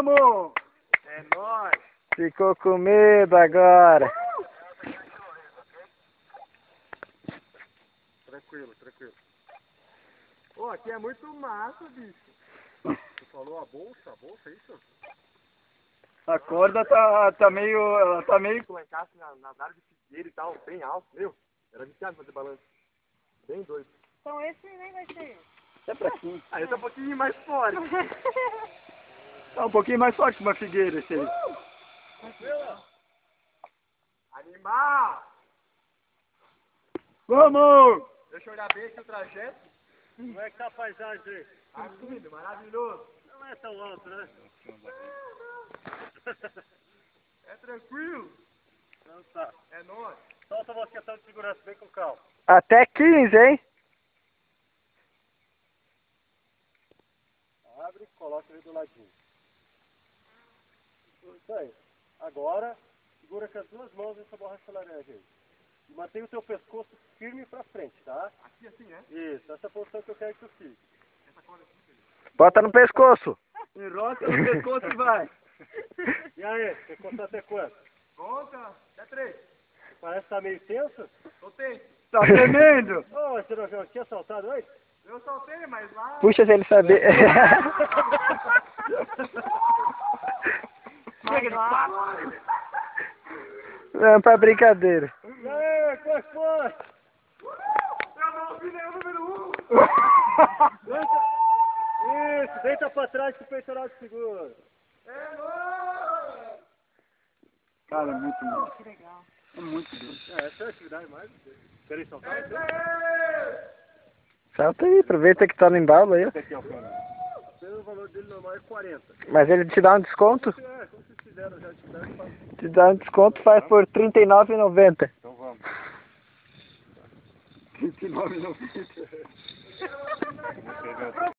Vamos! É nóis! Ficou com medo agora. Tranquilo, tranquilo. Ô, aqui é muito massa, bicho. Você falou a bolsa, é isso? A corda tá meio... Ela tá meio... Tu encaixa nas áreas de figueira e tal, bem alto, meu. Era viciado fazer balanço. Bem doido. Então esse nem vai ser. É pra cima. Aí tá um pouquinho mais forte. Tá um pouquinho mais forte que uma figueira esse aí. Animal! Vamos! Deixa eu olhar bem aqui o trajeto. Como é que tá a paisagem aí? Ah, lindo, maravilhoso. Não é tão alto, né? É tranquilo. Então tá. É nóis. Solta uma questão de segurança bem com calma. Até 15, hein? Abre e coloca ele do ladinho. Isso aí. Agora, segura com as duas mãos essa borracha laranja aí. E mantenha o teu pescoço firme pra frente, tá? Aqui assim, é? Isso, essa é a posição que eu quero que tu fique. Bota no pescoço. Enrosca no pescoço e vai. E aí, você conta até quanto? Conta. Até 3. Parece que tá meio tenso. Tô tenso. Tá tremendo. Ô, você não tinha saltado antes? Eu soltei, mas lá... Puxa se ele saber. Chega de papo. Não, pra brincadeira. E aí, qual foi? Eu não ouvi nem o número 1. Isso, deita pra trás que o peitoral te segura. É nóis. Cara, é muito bom. Que legal. É muito bom. Essa é a atividade mais. Querem saltar? Salta aí, aproveita que tá no embalo aí, ó. Aqui é o câmbio. O valor dele normal é 40. Mas ele te dá um desconto? É, como vocês fizeram já a atividade, faz. Te dá um desconto, faz por R$ 39,90. Então vamos. 29,90.